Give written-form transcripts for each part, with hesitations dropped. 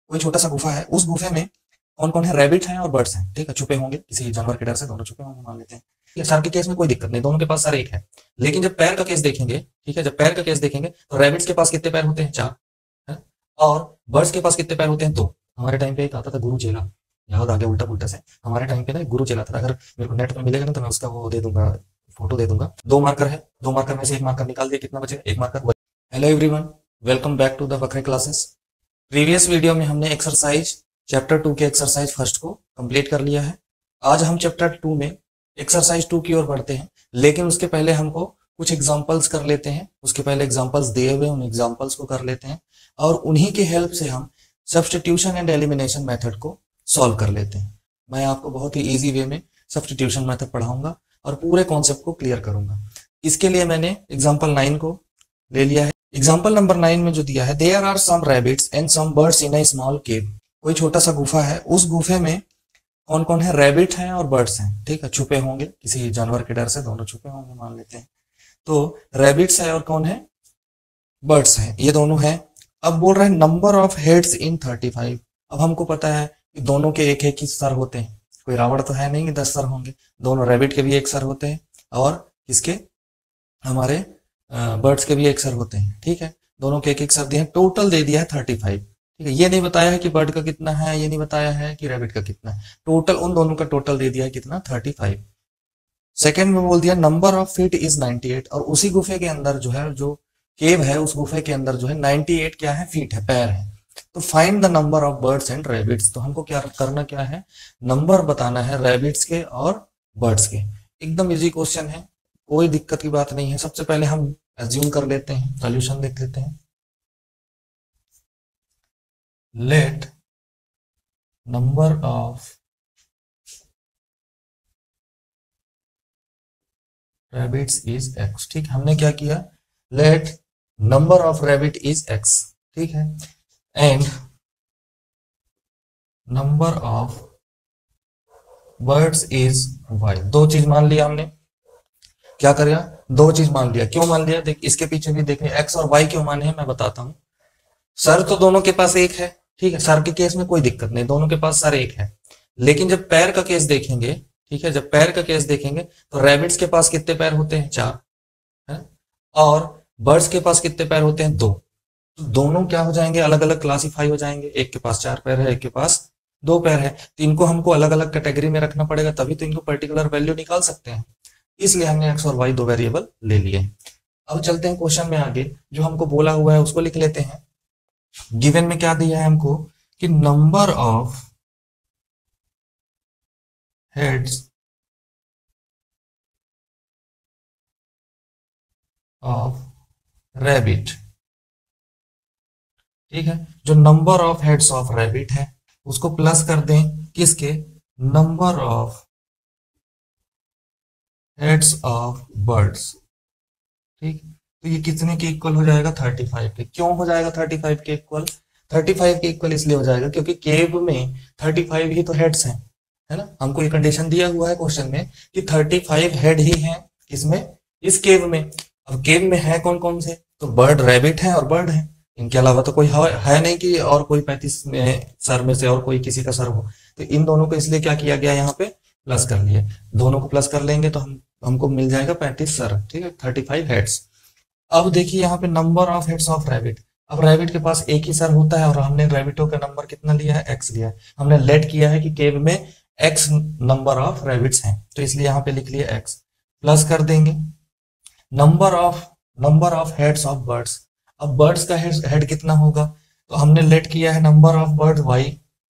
कोई छोटा सा गुफा है, उस गुफे में कौन कौन है, रैबिट हैं और बर्ड्स हैं, ठीक है, छुपे होंगे किसी जानवर के डर से, दोनों छुपे होंगे मान लेते हैं। ठीक है, सर के केस में कोई दिक्कत नहीं, दोनों के पास सर एक है। लेकिन जब पैर का केस देखेंगे, ठीक है, जब पैर का केस देखेंगे तो रैबिट्स के पास कितने पैर होते हैं, 4 है, और बर्ड्स के पास कितने पैर होते हैं, 2। हमारे टाइम पे एक आता था गुरु चेला, याद आ गया उल्टा पुल्टा से। हमारे टाइम पे ना एक गुरु चेला था, अगर मेरे को नेट पे मिलेगा ना तो मैं उसका वो दे दूंगा, फोटो दे दूंगा। 2 मार्कर है, 2 मार्कर में से 1 मार्कर निकाल दिया, कितना बचे, 1 marker. Hello everyone, welcome back to the बकरे क्लासेस। प्रीवियस वीडियो में हमने एक्सरसाइज चैप्टर 2 के एक्सरसाइज फर्स्ट को कंप्लीट कर लिया है। आज हम चैप्टर 2 में एक्सरसाइज 2 की ओर बढ़ते हैं, लेकिन उसके पहले हमको कुछ एग्जांपल्स कर लेते हैं। उसके पहले एग्जांपल्स दिए हुए उन एग्जांपल्स को कर लेते हैं और उन्हीं की हेल्प से हम सब्स्टिट्यूशन एंड एलिमिनेशन मेथड को सॉल्व कर लेते हैं। मैं आपको बहुत ही ईजी वे में सब्स्टिट्यूशन मेथड पढ़ाऊंगा और पूरे कॉन्सेप्ट को क्लियर करूंगा। इसके लिए मैंने एग्जाम्पल 9 को ले लिया है। एग्जाम्पल नंबर 9 में जो दिया है, there are some rabbits and some birds in a small cave. कोई छोटा सा गुफा है, उस गुफे में कौन कौन है, रैबिट हैं और बर्ड्स हैं, ठीक है, छुपे होंगे किसी जानवर के डर से, दोनों छुपे होंगे मान लेते हैं। तो रैबिट्स है और कौन है, बर्ड्स हैं, ये दोनों हैं। अब बोल रहे हैं नंबर ऑफ हेड्स इन 35। अब हमको पता है कि दोनों के एक एक ही सर होते हैं, कोई रावण तो है नहीं कि 10 सर होंगे। दोनों रैबिट के भी एक सर होते हैं और किसके, हमारे बर्ड्स के भी एक सर होते हैं, ठीक है। दोनों के एक एक सर दिए हैं, टोटल दे दिया है 35, ठीक है। ये नहीं बताया है कि बर्ड का कितना है, ये नहीं बताया है कि रैबिट का कितना है, टोटल उन दोनों का टोटल दे दिया है कितना, 35। सेकंड में बोल दिया नंबर ऑफ फीट इज 98, और उसी गुफे के अंदर जो है, जो केव है उस गुफे के अंदर जो है 98 क्या है, फीट है, पैर है। तो find the number of birds and rabbits. तो हमको क्या करना, क्या है, नंबर बताना है रैबिट्स के और बर्ड्स के। एकदम इजी क्वेश्चन है, कोई दिक्कत की बात नहीं है। सबसे पहले हम एज्यूम कर लेते हैं, सॉल्यूशन देख लेते हैं। Let number of rabbits is x, ठीक, हमने क्या किया, let number of rabbit is x, ठीक है, and number of birds is y। दो चीज मान लिया हमने, क्या करेगा, दो चीज मान लिया। क्यों मान लिया, देख इसके पीछे भी देखिए, x और y क्यों माने हैं मैं बताता हूं। सर तो दोनों के पास एक है, ठीक है, सर के केस में कोई दिक्कत नहीं, दोनों के पास सर एक है। लेकिन जब पैर का केस देखेंगे, ठीक है, जब पैर का केस देखेंगे तो रैबिट्स के पास कितने पैर होते हैं, 4 है, और बर्ड्स के पास कितने पैर होते हैं, 2। तो दोनों क्या हो जाएंगे, अलग अलग क्लासिफाई हो जाएंगे। एक के पास 4 पैर है, एक के पास 2 पैर है, तो इनको हमको अलग अलग कैटेगरी में रखना पड़ेगा, तभी तो इनको पर्टिकुलर वैल्यू निकाल सकते हैं। इसलिए हमने एक्स और वाई 2 वेरिएबल ले लिए। अब चलते हैं क्वेश्चन में आगे, जो हमको बोला हुआ है उसको लिख लेते हैं। गिवन में क्या दिया है हमको कि number of heads of rabbit, ठीक है, जो number of heads of rabbit है उसको प्लस कर दें किसके, number of heads of birds, ठीक। तो ये कितने के इक्वल हो जाएगा, 35 के। क्यों हो जाएगा 35 के इक्वल, 35 के इक्वल इसलिए हो जाएगा क्योंकि केव में 35 ही तो हेड्स हैं, है ना। हमको ये कंडीशन दिया हुआ है क्वेश्चन में कि 35 हेड ही हैं, इसमें, इस केव में। अब केव में है कौन कौन से, तो बर्ड, रैबिट है और बर्ड है, इनके अलावा तो कोई है नहीं कि और कोई 35 में सर में से और कोई किसी का सर हो। तो इन दोनों को इसलिए क्या किया गया, यहाँ पे प्लस कर लिए। दोनों को प्लस कर लेंगे तो हमको मिल जाएगा 35 सर, ठीक है, 35 हेड्स। अब देखिए यहाँ पे number of heads of rabbit. अब रैबिट के पास एक ही सर होता है और हमने रैबिटों का नंबर कितना लिया है, x लिया है। हमने लेट किया है कि केव में x नंबर ऑफ रैबिट्स हैं, तो इसलिए यहाँ पे लिख लिया x। प्लस कर देंगे number of heads of birds. अब बर्ड्स का हेड कितना होगा, तो हमने लेट किया है नंबर ऑफ बर्ड y,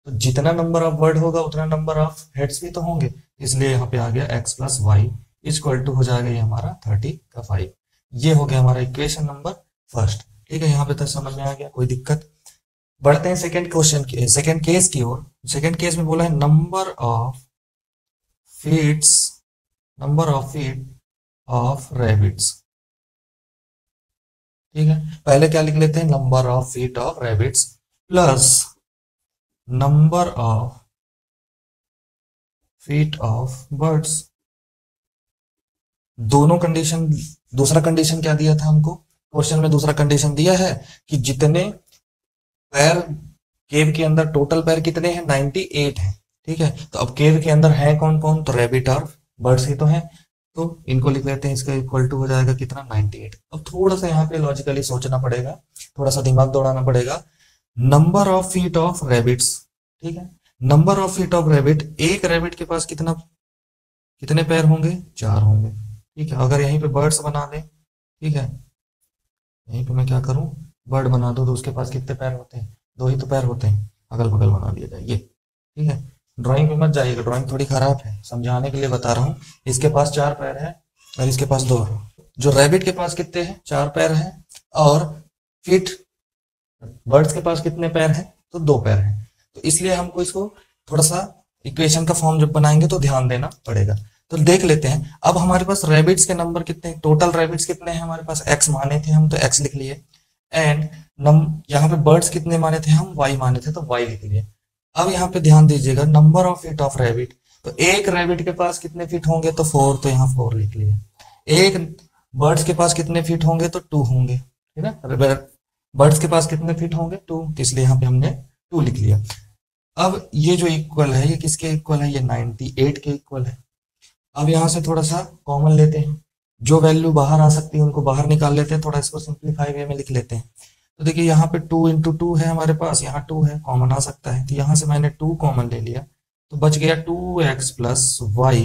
तो जितना नंबर ऑफ बर्ड होगा उतना नंबर ऑफ हेड्स भी तो होंगे, इसलिए यहाँ पे आ गया x plus y equal to हो जाएगा ये हमारा 30 का 5। ये हो गया हमारा इक्वेशन नंबर फर्स्ट, ठीक है, यहाँ पे तक समझ में आ गया, कोई दिक्कत। बढ़ते हैं सेकंड क्वेश्चन की, सेकंड केस की ओर। सेकंड केस में बोला है number of feet of rabbits, ठीक है। पहले क्या लिख लेते हैं, number of feet of rabbits plus number of feet of birds. दोनों कंडीशन, दूसरा कंडीशन क्या दिया था हमको क्वेश्चन में, दूसरा कंडीशन दिया है कि जितने पैर केव के अंदर टोटल पैर कितने हैं? 98 हैं, ठीक है। तो अब केव के अंदर है कौन कौन? तो रैबिट और बर्ड्स ही तो हैं, तो इनको लिख लेते हैं। इसका इक्वल टू हो जाएगा कितना? 98। अब थोड़ा सा यहाँ पे लॉजिकली सोचना पड़ेगा, थोड़ा सा दिमाग दौड़ाना पड़ेगा। Number of feet of rabbits, ठीक है, number of feet of rabbit, एक रैबिट के पास कितने पैर होंगे? 4 होंगे, ठीक है। अगर यहीं पे बर्ड्स बना दें, ठीक है, यहीं पे मैं क्या करूं, बर्ड बना दो, तो उसके पास कितने पैर होते हैं? 2 ही तो पैर होते हैं, अगल बगल बना दिया जाए ये, ठीक है। ड्राइंग में मत जाइएगा, ड्राइंग थोड़ी खराब है, समझाने के लिए बता रहा हूँ। इसके पास 4 पैर है और इसके पास 2 है। जो रैबिट के पास कितने हैं? 4 पैर हैं। और फीट बर्ड्स के पास कितने पैर हैं? तो 2 पैर हैं। तो इसलिए हमको इसको थोड़ा सा इक्वेशन का फॉर्म जब बनाएंगे तो ध्यान देना पड़ेगा। तो देख लेते हैं, अब हमारे पास रैबिट्स के नंबर कितने, टोटल रैबिट्स कितने हैं हमारे पास? x माने थे हम, तो x लिख लिए। एंड यहाँ पे बर्ड्स कितने माने थे हम? y माने थे, तो y लिख लिए। अब यहाँ पे ध्यान दीजिएगा, number of feet of rabbit, तो एक रैबिट के पास कितने फीट होंगे? तो 4, तो यहाँ 4 लिख लिए। एक बर्ड्स के पास कितने फीट होंगे? तो 2 होंगे, ठीक है। बर्ड्स के पास कितने फीट होंगे? 2, तो इसलिए यहाँ पे हमने 2 लिख लिया। अब ये जो इक्वल है, ये किसके इक्वल है? ये 98 के इक्वल है। अब यहां से थोड़ा सा कॉमन लेते हैं, जो वैल्यू बाहर आ सकती है उनको बाहर निकाल लेते हैं, थोड़ा इसको सिंप्लीफाई वे में लिख लेते हैं। तो देखिए यहाँ पे 2 इंटू 2 है हमारे पास, यहाँ 2 है, कॉमन आ सकता है, तो यहाँ से मैंने 2 कॉमन ले लिया, तो बच गया 2x plus y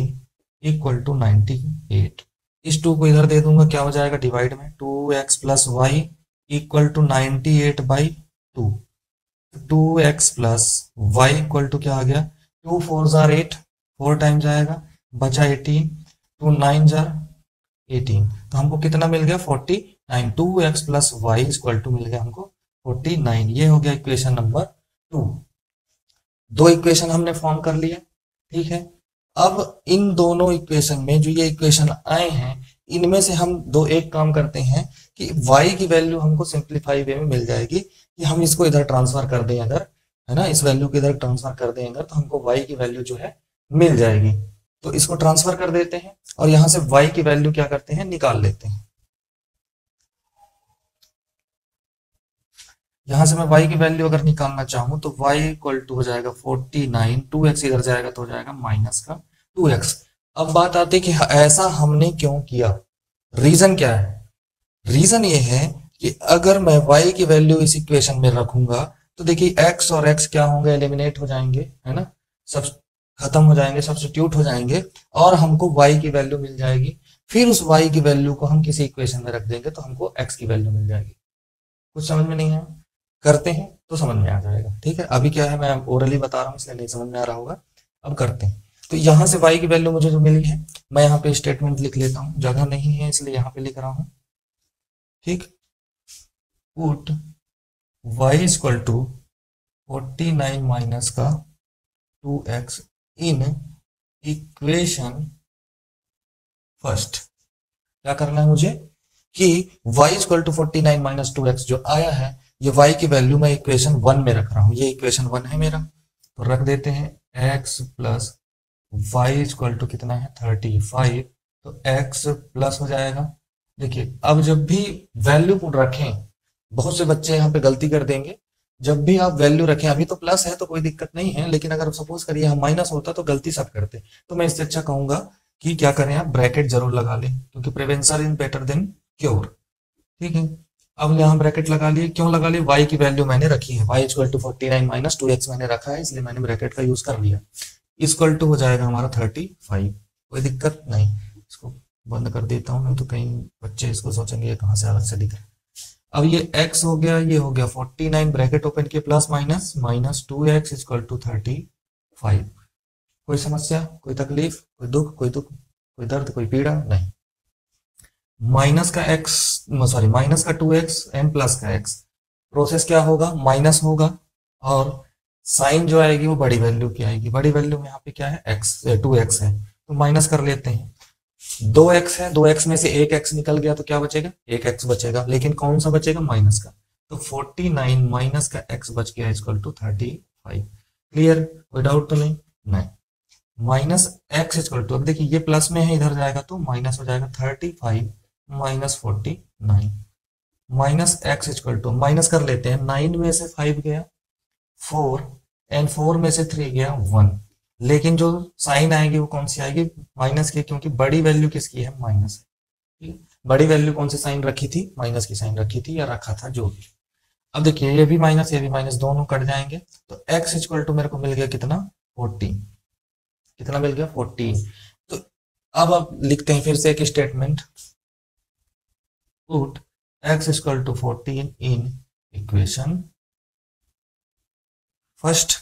equal to 98। इस 2 को इधर दे दूंगा, क्या हो जाएगा? डिवाइड में 2x plus y equal to 98 by 2। 2x plus y equal to क्या आ गया? 2 4 जार 8, 4 टाइम्स आएगा, बचा 18, 2 9 जार 18, तो हमको कितना मिल गया? 49। 2x plus y equal to मिल गया हमको 49। ये हो गया इक्वेशन नंबर 2। 2 इक्वेशन हमने फॉर्म कर लिया, ठीक है। अब इन दोनों इक्वेशन में जो ये इक्वेशन आए हैं, इनमें से हम एक काम करते हैं कि y की वैल्यू हमको सिंप्लीफाई वे में मिल जाएगी, कि हम इसको इधर ट्रांसफर कर दें अगर, है ना, इस वैल्यू को इधर ट्रांसफर कर दें अगर, तो हमको y की वैल्यू जो है मिल जाएगी। तो इसको ट्रांसफर कर देते हैं और यहां से y की वैल्यू क्या करते हैं? निकाल लेते हैं। यहां से मैं y की वैल्यू अगर निकालना चाहूं तो y इक्वल टू हो जाएगा 49, 2x इधर जाएगा तो हो जाएगा माइनस का 2x। अब बात आती है कि ऐसा हमने क्यों किया, रीजन क्या है? रीजन ये है कि अगर मैं y की वैल्यू इस इक्वेशन में रखूंगा तो देखिए x और x क्या होंगे? एलिमिनेट हो जाएंगे, है ना, सब खत्म हो जाएंगे, सब्स्टिट्यूट हो जाएंगे, और हमको y की वैल्यू मिल जाएगी। फिर उस y की वैल्यू को हम किसी इक्वेशन में रख देंगे तो हमको x की वैल्यू मिल जाएगी। कुछ समझ में नहीं है? करते हैं तो समझ में आ जाएगा, ठीक है। अभी क्या है, मैं ओरली बता रहा हूँ इसलिए नहीं समझ में आ रहा होगा, अब करते हैं। तो यहाँ से y की वैल्यू मुझे जो मिली है, मैं यहाँ पे स्टेटमेंट लिख लेता हूँ, जगह नहीं है इसलिए यहाँ पे लिख रहा हूँ, ठीक। Put y equal to 49 minus का 2x इन इक्वेशन फर्स्ट। क्या करना है मुझे कि y equal to 49 minus 2x जो आया है, ये y की वैल्यू मैं इक्वेशन 1 में रख रहा हूं। ये इक्वेशन 1 है मेरा, तो रख देते हैं x plus y equal to कितना है? 35, तो x प्लस हो जाएगा। देखिए अब जब भी वैल्यू को रखें, बहुत से बच्चे यहाँ पे गलती कर देंगे, जब भी आप वैल्यू रखें, अभी तो प्लस है तो कोई दिक्कत नहीं है, लेकिन अगर सपोज करिए हम माइनस होता तो गलती सब करते। तो मैं इससे अच्छा कहूंगा कि क्या करें, आप ब्रैकेट जरूर लगा लें, क्योंकि prevention is better than cure, ठीक है। अब यहाँ ब्रैकेट लगा लिए, क्यों लगा लिए? y की वैल्यू मैंने रखी है, y equal to 49 minus 2x मैंने रखा है, इसलिए मैंने ब्रैकेट का यूज कर लिया। इक्वल टू हो जाएगा हमारा 35, कोई दिक्कत नहीं। इसको बंद कर देता हूँ, नहीं तो कहीं बच्चे इसको सोचेंगे ये कहाँ से अलग से दिख रहा है। अब ये x हो गया, ये हो गया 49, ब्रैकेट ओपन किए, plus minus minus 2x equal to 35। कोई समस्या, कोई तकलीफ, कोई दुख, कोई दर्द, कोई पीड़ा नहीं। माइनस का x, सॉरी माइनस का 2x एंड प्लस का x, प्रोसेस क्या होगा? माइनस होगा, और साइन जो आएगी वो बड़ी वैल्यू की आएगी। बड़ी वैल्यू में यहाँ पे क्या है? x 2x है, तो माइनस कर लेते हैं। 2x है, 2x में से एक x निकल गया तो क्या बचेगा? एक x बचेगा, लेकिन कौन सा बचेगा? माइनस का। तो 49 माइनस का x बच गया इक्वल टू 35। क्लियर? कोई डाउट तो नहीं। माइनस x इक्वल टू, अब देखिए ये प्लस में है, इधर जाएगा तो माइनस हो जाएगा 35 minus 49 minus x equal to, minus कर लेते हैं, 9 में से 5 गया, 4 एंड 4 में से 3 गया 1, लेकिन जो साइन आएगी वो कौन सी आएगी, माइनस की, क्योंकि बड़ी वैल्यू किसकी है, माइनस है। ठीक है? बड़ी वैल्यू कौन सी साइन रखी थी, माइनस की साइन रखी थी या रखा था जो भी। अब देखिए ये भी माइनस दोनों कट जाएंगे, तो x इक्वल टू मेरे को मिल गया कितना, 14। कितना मिल गया, 14। तो अब आप लिखते हैं फिर से एक statement, put x equal to 14 in equation first.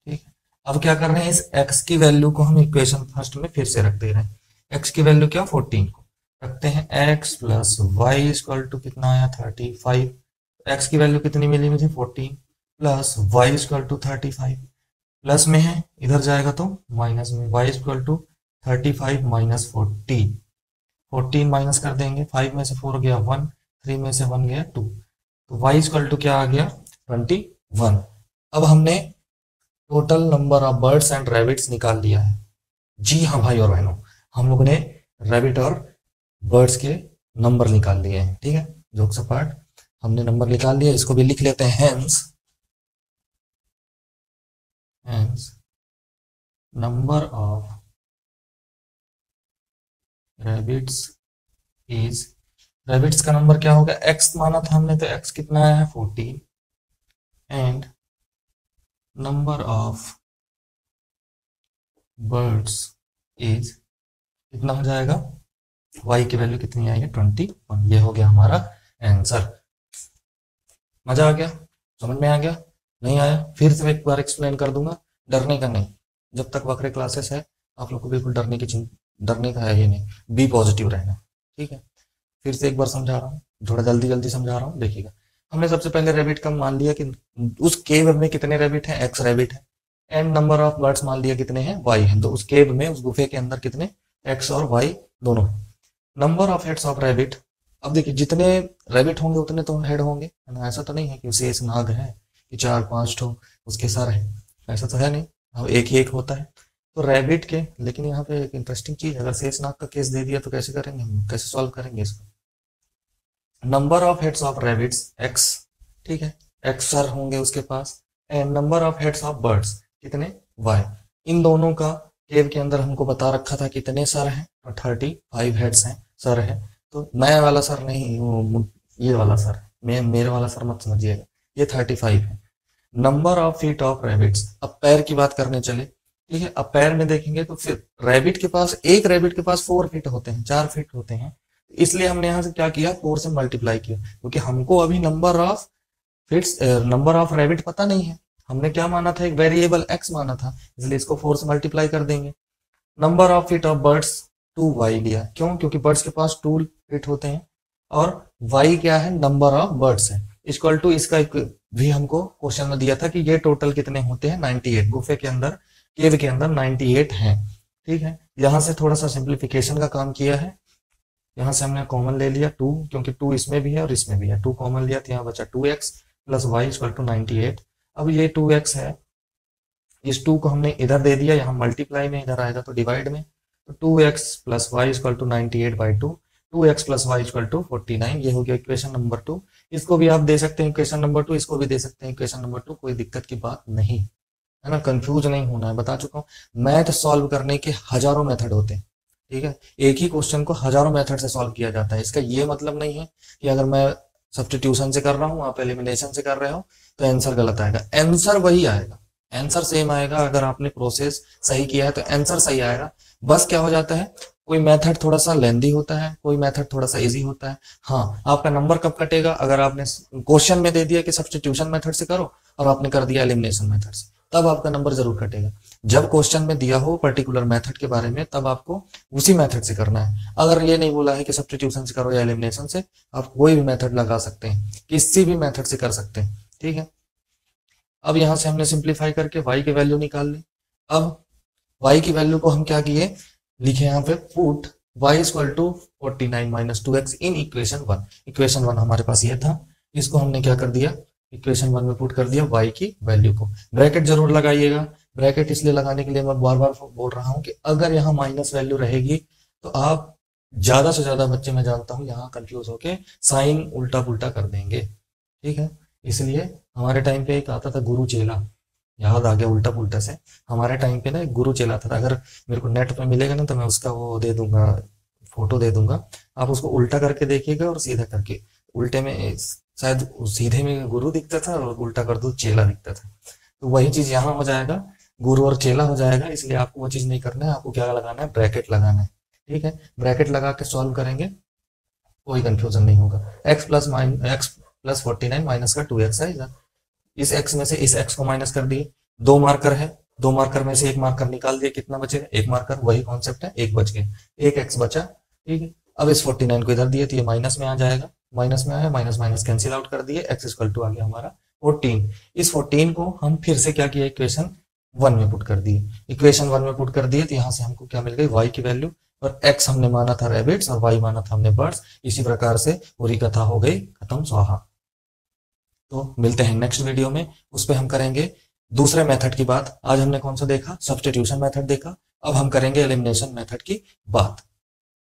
ठीक है, अब क्या कर रहे हैं, इस x की वैल्यू को हम इक्वेशन फर्स्ट में फिर से रख दे रहे हैं। x की वैल्यू क्या, 14 को रखते हैं, x plus y equal to कितना आया, 35। x की वैल्यू कितनी मिली मुझे, 14 plus y equal to 35, plus में है इधर जाएगा तो माइनस में, y equal to 35 minus 40, 14 minus कर देंगे, 5 में से 4 गया 1, 3 में से 1 गया 2, तो y इक्वल टू क्या आ गया, 21। अब हमने total number of birds and rabbits निकाल लिया है। जी हाँ भाई और बहनों, हम लोगों ने रैबिट और बर्ड्स के नंबर निकाल लिए हैं। ठीक है, जोक्स अपार्ट, हमने नंबर निकाल लिया, इसको भी लिख लेते हैं, hence number of rabbits is, rabbits का नंबर क्या होगा, x माना था हमने, तो x कितना आया है, 14, and number of birds is कितना हो जाएगा, y की वैल्यू कितनी आएगी, 21। ये हो गया हमारा आंसर। मजा आ गया, समझ में आ गया, नहीं आया फिर से एक बार एक्सप्लेन कर दूंगा, डरने का नहीं। जब तक वक्र क्लासेस है आप लोग को बिल्कुल डरने का है ही नहीं, बी पॉजिटिव रहना। ठीक है, फिर से एक बार समझा रहा हूँ, थोड़ा जल्दी जल्दी समझा रहा हूँ, देखिएगा। हमने सबसे पहले रैबिट का मान लिया कि उस केव में कितने रैबिट हैं, x रैबिट है, एंड नंबर ऑफ बर्ड्स मान लिया कितने हैं, y है। तो उस केव में, उस गुफे के अंदर कितने x और y दोनों। Number of heads of rabbit, अब देखिए जितने रैबिट होंगे उतने तो हेड होंगे, है ना। ऐसा तो नहीं है कि शेष नाग है कि 4-5 ठो उसके सर है, ऐसा तो है नहीं, अब एक ही एक होता है। तो रैबिट के, लेकिन यहाँ पे एक इंटरेस्टिंग चीज, अगर शेष नाग का केस दे दिया तो कैसे करेंगे हम, कैसे सॉल्व करेंगे इसको। Number of heads of rabbits x, ठीक है, x सर होंगे उसके पास, and number of heads of birds कितने, y। इन दोनों का केव के अंदर हमको बता रखा था कितने सर हैं, और 35 हेड्स हैं, सर है। तो मैं वाला सर नहीं, ये वाला सर, मेरे वाला सर मत समझिएगा, ये 35 है। Number of feet of rabbits, अब पैर की बात करने चले, ठीक है। अब पैर में देखेंगे तो फिर रैबिट के पास, एक रैबिट के पास 4 फीट होते हैं, 4 फीट होते हैं, इसलिए हमने यहां से क्या किया, 4 से मल्टीप्लाई किया, क्योंकि हमको अभी number of fits, number of rabbit पता नहीं है, हमने क्या माना था, एक वेरिएबल x माना था, इसलिए इसको 4 से मल्टीप्लाई कर देंगे। Number of feet of birds 2y लिया, क्यों, क्योंकि बर्ड्स के पास 2 फीट होते हैं, और y क्या है, नंबर ऑफ बर्ड्स है, इक्वल टू, इसका भी हमको क्वेश्चन में दिया था कि ये टोटल कितने होते हैं, 98, गुफे के अंदर, केव के अंदर 98 हैं। ठीक है, यहां से थोड़ा सा सिंप्लीफिकेशन का काम किया है, यहां से हमने कॉमन ले लिया 2, क्योंकि 2 इसमें भी है और इसमें भी है, 2 कॉमन लिया तो यहाँ बचा 2x plus y equal to 98। अब ये 2x है, इस 2 को हमने इधर दे दिया, यहाँ मल्टीप्लाई में, इधर आएगा तो डिवाइड में, तो 2x plus y equal to 98/2, 2x plus y equal to 49, ये हो गया इक्वेशन नंबर 2। इसको भी आप दे सकते हैं इक्वेशन नंबर 2, इसको भी दे सकते हैं इक्वेशन नंबर 2, कोई दिक्कत की बात नहीं है ना, कंफ्यूज नहीं होना है, बता चुका हूँ। मैथ सॉल्व करने के हजारों मेथड होते हैं, ठीक है, एक ही क्वेश्चन को हजारों मेथड से सॉल्व किया जाता है। इसका ये मतलब नहीं है कि अगर मैं सब्स्टिट्यूशन से कर रहा हूँ, आप एलिमिनेशन से कर रहे हो, तो आंसर गलत आएगा, आंसर वही आएगा, आंसर सेम आएगा। अगर आपने प्रोसेस सही किया है तो आंसर सही आएगा। बस क्या हो जाता है, कोई मेथड थोड़ा सा लेंदी होता है, कोई मेथड थोड़ा सा इजी होता है। हाँ, आपका नंबर कब कटेगा, अगर आपने क्वेश्चन में दे दिया कि सब्स्टिट्यूशन मेथड से करो और आपने कर दिया एलिमिनेशन मेथड से, तब आपका नंबर जरूर कटेगा। जब क्वेश्चन में दिया हो पर्टिकुलर मेथड के बारे में, तब आपको उसी मेथड से करना है। अगर ये नहीं बोला है कि सब्स्टिट्यूशन से करो या एलिमिनेशन से, आप कोई भी मेथड लगा सकते हैं, किसी भी मेथड से कर सकते हैं। ठीक है, अब यहां से हमने सिंप्लीफाई करके y की वैल्यू निकाल ली। अब y की वैल्यू को हम क्या किए, लिखे यहाँ पे put y equal to 49 minus 2x in equation 1। Equation 1 हमारे पास ये था, इसको हमने क्या कर दिया, इक्वेशन 1 में पुट कर दिया y की वैल्यू को। ब्रैकेट जरूर लगाइएगा, ब्रैकेट इसलिए लगाने के लिए मैं बार बार बोल रहा हूँ कि अगर यहाँ माइनस वैल्यू रहेगी तो आप ज्यादा से ज्यादा बच्चे, मैं जानता हूँ, यहाँ कंफ्यूज होके साइन उल्टा पुल्टा कर देंगे। ठीक है, इसलिए हमारे टाइम पे एक आता था गुरु चेला, याद आ गया उल्टा पुल्टा से। हमारे टाइम पे ना एक गुरु चेला था, अगर मेरे को नेट पे मिलेगा ना तो मैं उसका वो दे दूंगा, फोटो दे दूंगा। आप उसको उल्टा करके देखिएगा और सीधा करके। उल्टे में शायद सीधे में गुरु दिखता था और उल्टा कर दो चेला दिखता था। तो वही चीज यहाँ हो जाएगा, गुरु और चेला हो जाएगा। इसलिए आपको वो चीज नहीं करना है, आपको क्या लगाना है, ब्रैकेट लगाना है। ठीक है, ब्रैकेट लगा के सॉल्व करेंगे, कोई कंफ्यूजन नहीं होगा। एक्स प्लस 49 माइनस का 2x है। इस x में से इस x को माइनस कर दिए। दो मार्कर है, दो मार्कर में से एक मार्कर निकाल दिए, कितना बचेगा, एक मार्कर, वही कॉन्सेप्ट है, एक बच गया, एक x बचा। ठीक है, अब इस 49 को इधर दिए तो ये माइनस में आ जाएगा, माइनस में आया, माइनस माइनस कैंसिल आउट कर दिए, x इक्वल टू आ गया हमारा 14। इस 14 को हम फिर से क्या किया, इक्वेशन 1 में पुट कर दिए। इक्वेशन 1 में पुट कर दिए तो यहाँ से हमको क्या मिल गई, y की वैल्यू, और x हमने माना था रैबिट्स और y माना था हमने बर्ड्स। इसी प्रकार से पूरी कथा हो गई खत्म, स्वाहा। तो मिलते हैं नेक्स्ट वीडियो में, उस पर हम करेंगे दूसरे मेथड की बात। आज हमने कौन सा देखा, सब्स्टिट्यूशन मेथड देखा। अब हम करेंगे एलिमिनेशन मेथड की बात।